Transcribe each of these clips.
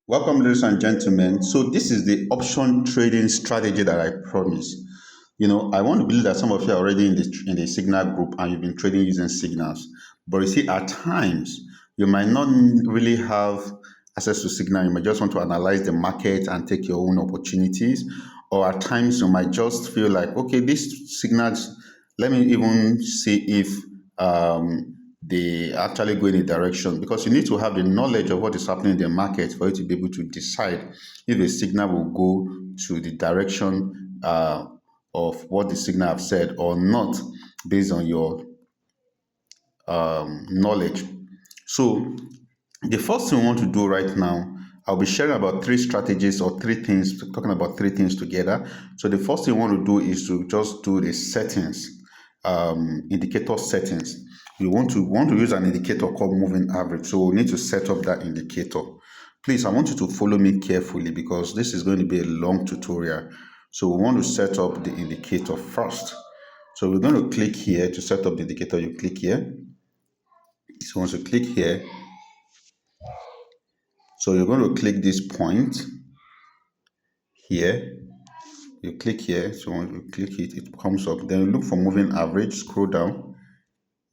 Welcome, ladies and gentlemen. So, this is the option trading strategy that I promised. I want to believe that some of you are already in the Signal group and you've been trading using signals. But you see, at times you might not really have access to signal. You might just want to analyze the market and take your own opportunities. Or at times you might just feel like, okay, these signals, let me even see if they actually go in a direction, because you need to have the knowledge of what is happening in the market for you to be able to decide if a signal will go to the direction of what the signal have said or not, based on your knowledge. So the first thing we want to do right now, I'll be sharing about three strategies or three things, talking about three things together. So the first thing we want to do is to just do the settings, indicator settings. We want to use an indicator called moving average. So we need to set up that indicator. Please, I want you to follow me carefully because this is going to be a long tutorial. So we want to set up the indicator first. So we're going to click here to set up the indicator. You click here. So once you click here, so you're going to click this point here. You click here. So when you click it, it comes up. Then you look for moving average, scroll down.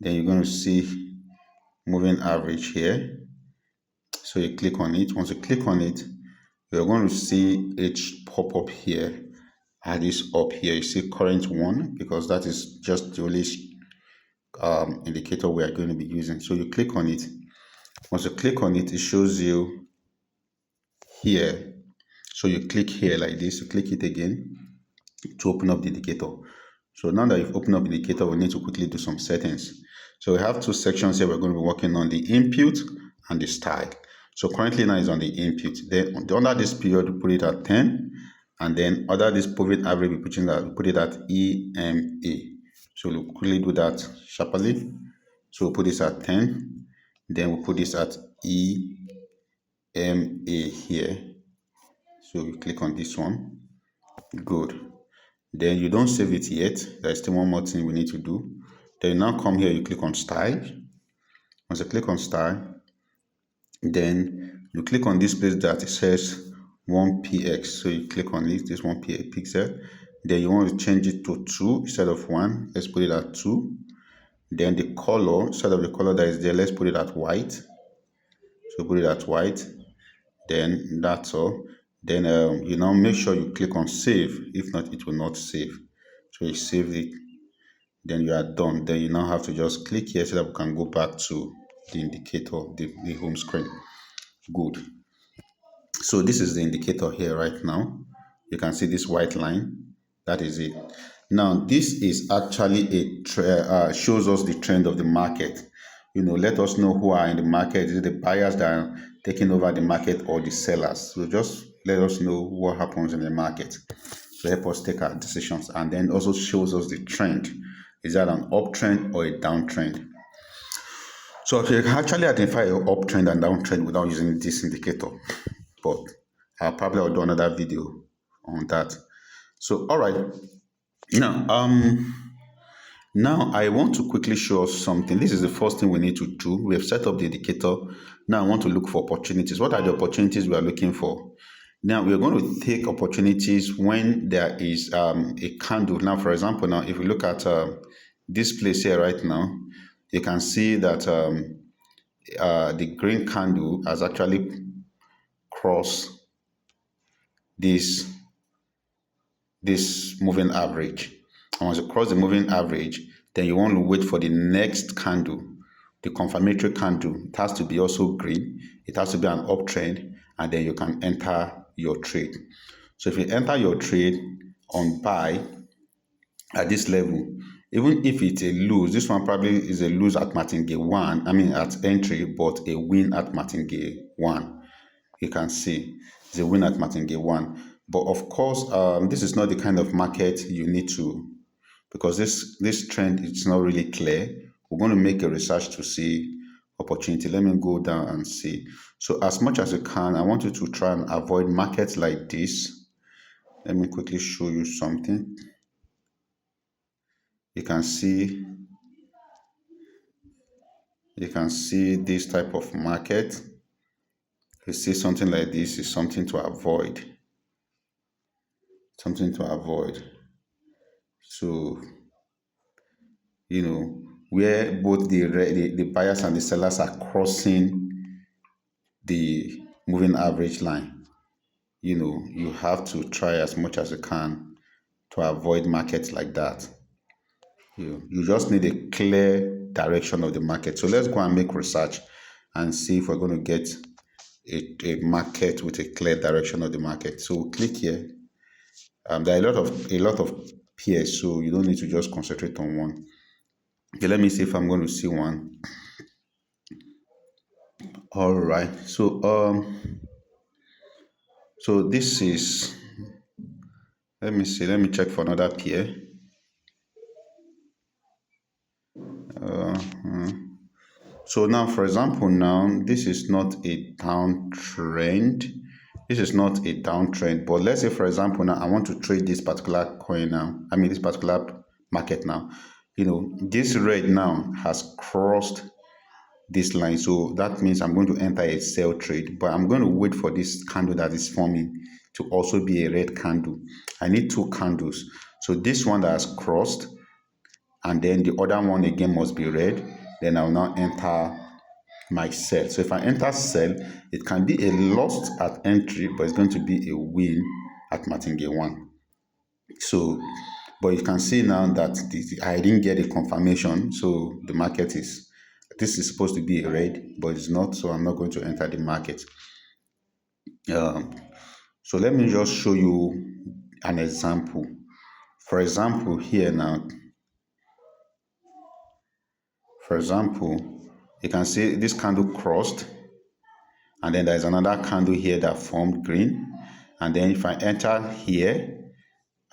Then you're going to see moving average here. So you click on it. Once you click on it, you're going to see it pop up here. Add this up here. You see current one, because that is just the only indicator we are going to be using. So you click on it. Once you click on it, it shows you here. So you click here like this. You click it again to open up the indicator. So now that you've opened up the indicator, we need to quickly do some settings. So we have two sections here. We're going to be working on the input and the style. So currently now is on the input. Then under this period, we put it at 10. And then under this moving average, we put it at EMA. So we'll quickly do that sharply. So we'll put this at 10. Then we'll put this at EMA here. So we click on this one. Good. Then you don't save it yet. There's still one more thing we need to do. Then you now come here, you click on style. Once you click on style, then you click on this place that it says 1px. So you click on it, this 1 pixel. Then you want to change it to 2 instead of 1. Let's put it at 2. Then the color, instead of the color that is there, let's put it at white. So put it at white. Then that's all. Then you now make sure you click on save. If not, it will not save. So you save it, then you are done. Then you now have to just click here so that we can go back to the indicator, the home screen. Good. So this is the indicator here right now. You can see this white line. That is it. Now this is actually shows us the trend of the market. Let us know who are in the market. Is it the buyers that are taking over the market or the sellers? So just let us know what happens in the market to help us take our decisions, and then also shows us the trend. Is that an uptrend or a downtrend? So if you can actually identify an uptrend and downtrend without using this indicator, but I'll do another video on that. So all right, now now I want to quickly show us something. This is the first thing we need to do. We have set up the indicator. Now I want to look for opportunities. What are the opportunities we are looking for? Now we are going to take opportunities when there is a candle. Now, for example, now if we look at this place here right now, you can see that the green candle has actually crossed this moving average. And once you cross the moving average, then you want to wait for the next candle, the confirmatory candle. It has to be also green. It has to be an uptrend, and then you can enter your trade. So if you enter your trade on buy at this level, even if it's a lose, this one probably is a lose at martingale 1, at entry, but a win at martingale 1. You can see it's a win at martingale 1. But of course, this is not the kind of market you need to, because this trend is not really clear. We're going to make a research to see opportunity. Let me go down and see. So as much as you can, I want you to try and avoid markets like this. Let me quickly show you something. You can see this type of market. you see something like this, is something to avoid. Something to avoid. So, where both the buyers and the sellers are crossing the moving average line, you have to try as much as you can to avoid markets like that. You just need a clear direction of the market. So let's go and make research and see if we're going to get a market with a clear direction of the market. So we'll click here. There are a lot of peers, so you don't need to just concentrate on one. Okay, let me see if I'm going to see one. All right. So this is. Let me see. Let me check for another peer. So now, for example, now this is not a downtrend. This is not a downtrend. But let's say, for example, now I want to trade this particular coin now. I mean, this particular market now. This red now has crossed this line, so that means I'm going to enter a sell trade, but I'm going to wait for this candle that is forming to also be a red candle. I need two candles, so this one that has crossed and then the other one again must be red. Then I'll now enter my sell. So if I enter sell, it can be a loss at entry, but it's going to be a win at martingale 1. So, but you can see now that I didn't get a confirmation, so the market is, this is supposed to be a red, but it's not, so I'm not going to enter the market. So let me just show you an example. For example, here now, you can see this candle crossed, and then there's another candle here that formed green. And then if I enter here,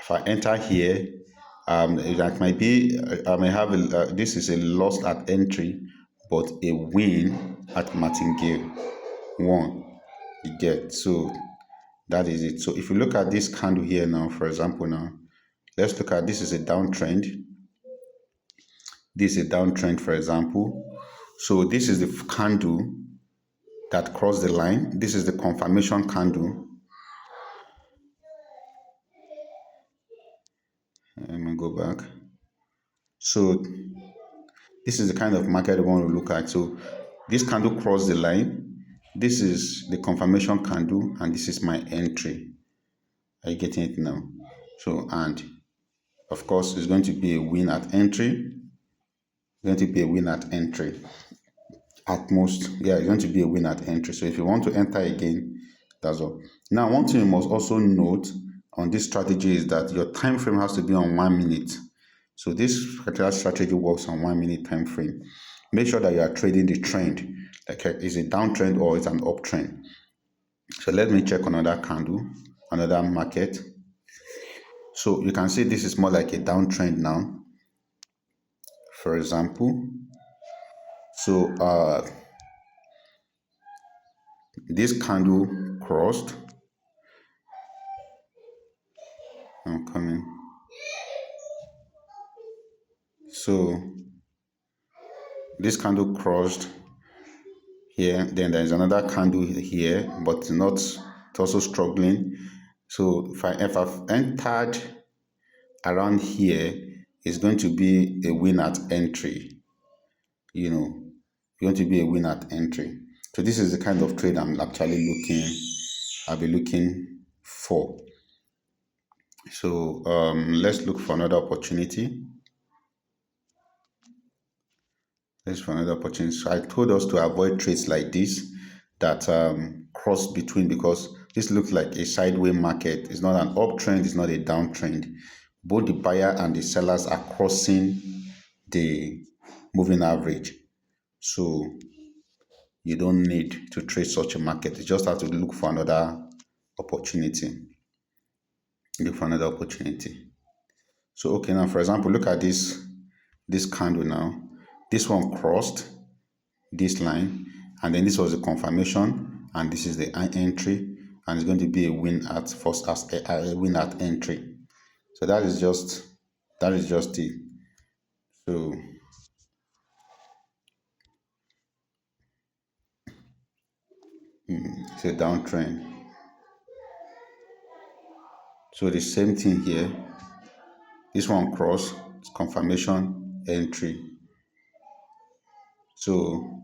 that might be, I may have, this is a loss at entry, but a win at martingale 1. You get, so that is it. So if you look at this candle here now, for example, now, let's look at, this is a downtrend. This is a downtrend, for example. So this is the candle that crossed the line. This is the confirmation candle. Let me go back. So this is the kind of market we want to look at. So this candle crossed the line. This is the confirmation candle, and this is my entry. Are you getting it now? So, and of course, it's going to be a win at entry. It's going to be a win at entry. At most, yeah, it's going to be a win at entry. So if you want to enter again, that's all. Now, one thing you must also note on this strategy is that your time frame has to be on 1 minute. So this particular strategy works on 1 minute time frame. Make sure that you are trading the trend, like is it downtrend or it's an uptrend. So let me check another candle, another market. So you can see this is more like a downtrend now, for example. So this candle crossed. I'm coming. So this candle crossed here, then there's another candle here, but not, it's also struggling. So if I've entered around here, it's going to be a win at entry. Going to be a win at entry. So this is the kind of trade I'll be looking for. So let's look for another opportunity. So I told us to avoid trades like this that cross between, because this looks like a sideways market. It's not an uptrend, it's not a downtrend. Both the buyer and the sellers are crossing the moving average. So you don't need to trade such a market. You just have to look for another opportunity. So okay, now for example, look at this candle now. This one crossed this line, and then this was the confirmation, and this is the entry, and it's going to be a win at first, as a win at entry. So that is just it. So It's a downtrend. So the same thing here. This one cross, confirmation, entry. So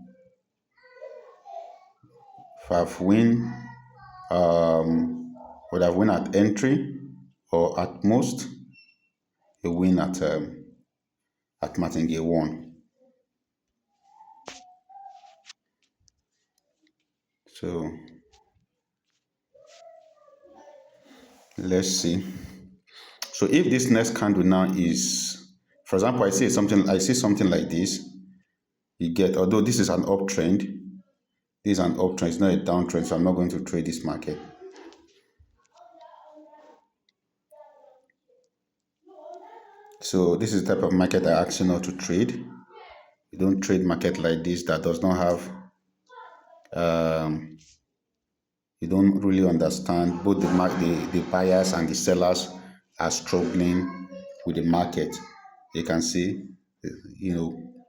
if I've win, would have win at entry, or at most a win at martingale 1. So let's see. So if this next candle now is, for example, I see something like this, you get, although this is an uptrend, this is an uptrend, it's not a downtrend, so I'm not going to trade this market. So this is the type of market I ask you not to trade. You don't trade market like this that does not have, you don't really understand. Both the buyers and the sellers are struggling with the market. You can see,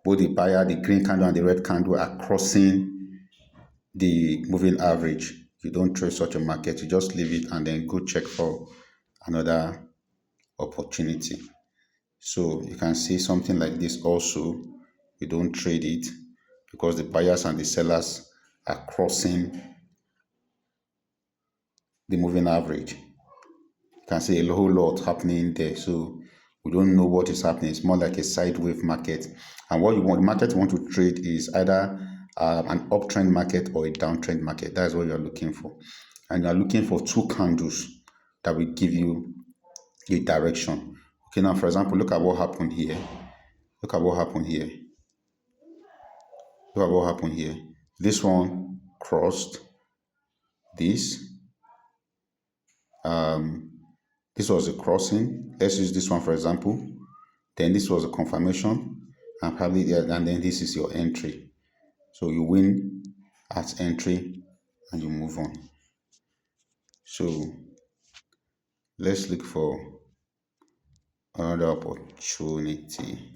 both the buyer, the green candle and the red candle are crossing the moving average. You don't trade such a market. You just leave it and then go check for another opportunity. So you can see something like this also. You don't trade it because the buyers and the sellers are crossing the moving average. You can see a whole lot happening there. So we don't know what is happening. It's more like a sideways market. And what the market you want to trade is either an uptrend market or a downtrend market. That's what you're looking for. And you're looking for two candles that will give you a direction. Okay, now for example, look at what happened here. Look at what happened here. Look at what happened here. This one crossed this. This was a crossing. Let's use this one for example. Then this was a confirmation, and then this is your entry. So you win at entry and you move on. So let's look for another opportunity.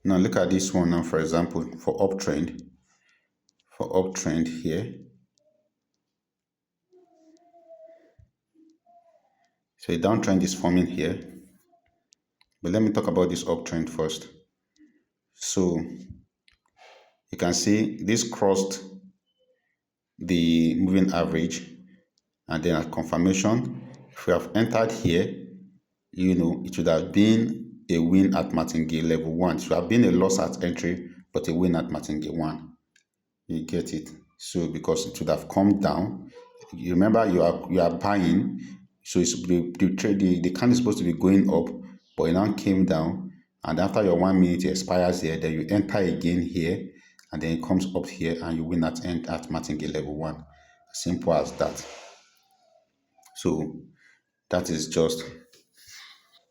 Now look at this one now, for example, for uptrend. For uptrend here. So a downtrend is forming here. But let me talk about this uptrend first. So you can see this crossed the moving average, and then at confirmation, if we have entered here, it should have been a win at martingale level 1. It should have been a loss at entry, but a win at martingale 1. You get it? So because it should have come down. You remember you are buying, so it's the candle is supposed to be going up, but it now came down, and after your 1 minute expires here, then you enter again here, and then it comes up here and you win at martingale level 1. Simple as that. So that is just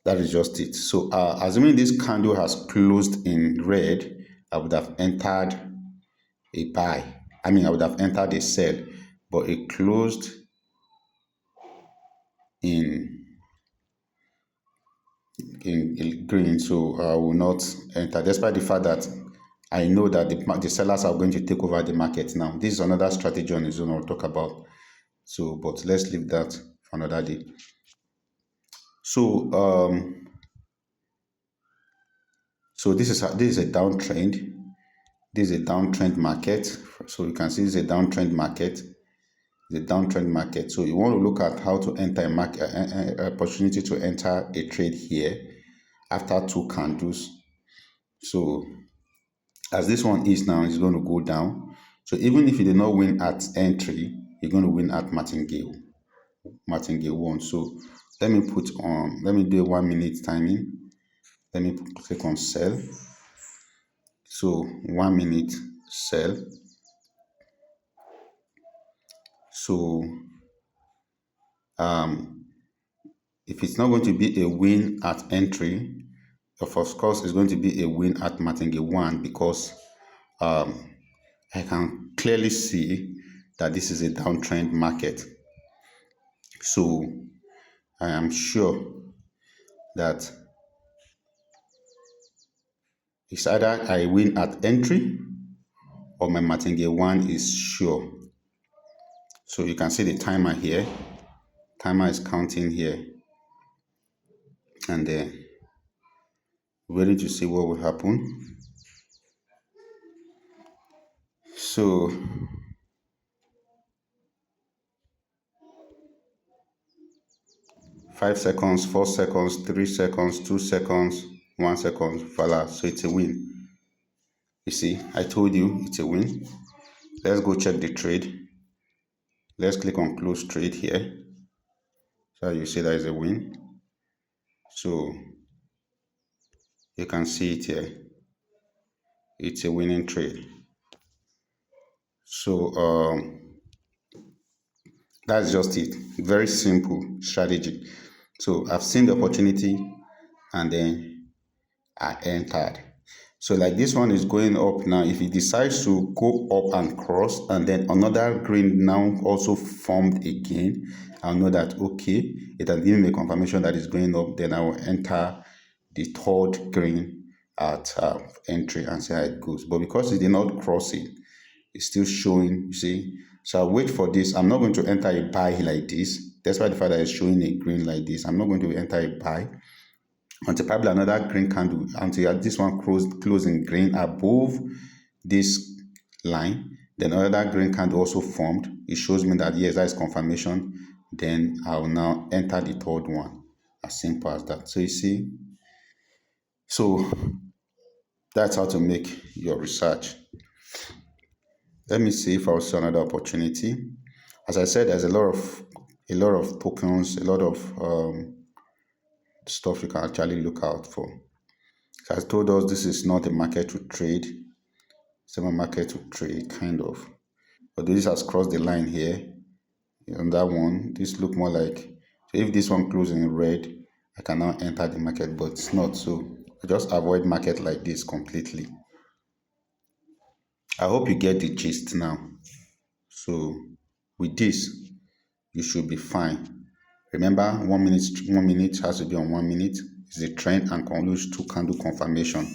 it. So assuming this candle has closed in red, I would have entered a buy. I would have entered a sell, but it closed in green, so I will not enter, despite the fact that I know that the sellers are going to take over the market now. This is another strategy on its own I'll talk about. So, but let's leave that for another day. So, so this is a downtrend. This is a downtrend market. So you can see this is a downtrend market. The downtrend market. So you want to look at how to enter a market, opportunity to enter a trade here after 2 candles. So as this one is now, it's going to go down. So even if you did not win at entry, you're going to win at martingale 1. So let me do a 1 minute timing. Let me click on sell. So 1 minute sell. So if it's not going to be a win at entry, of course it's going to be a win at martingale 1, because I can clearly see that this is a downtrend market. So I am sure that It's either I win at entry or my martingale 1 is sure. So you can see the timer here. Timer is counting here. And then waiting to see what will happen. So 5 seconds, 4 seconds, 3 seconds, 2 seconds, 1 second, voila. So it's a win. You see, I told you it's a win. Let's go check the trade. Let's click on close trade here. So you see that is a win. So you can see it here. It's a winning trade. So that's just it. Very simple strategy. So I've seen the opportunity and then I entered. So like this one is going up now. If it decides to go up and cross and then another green now also formed again, I'll know that okay, it has given me a confirmation that it's going up. Then I will enter the third green at entry and see how it goes. But because it did not cross it, it's still showing, you see. So I'll wait for this. I'm not going to enter a buy like this. Despite the fact that it's showing a green like this, I'm not going to enter a buy until probably another green candle, until this one closing green above this line. Then another green candle also formed. It shows me that yes, that is confirmation. Then I'll now enter the third one. As simple as that. So you see, so that's how to make your research. Let me see if I'll see another opportunity. As I said, there's a lot of tokens, a lot of stuff you can actually look out for. It has told us this is not a market to trade. It's a market to trade, kind of. But this has crossed the line here. On that one, this look more like, so if this one closes in red, I can now enter the market, but it's not. So I just avoid market like this completely. I hope you get the gist now. So with this, you should be fine. Remember, 1 minute has to be on 1 minute. It's the trend and concludes 2 candle confirmation.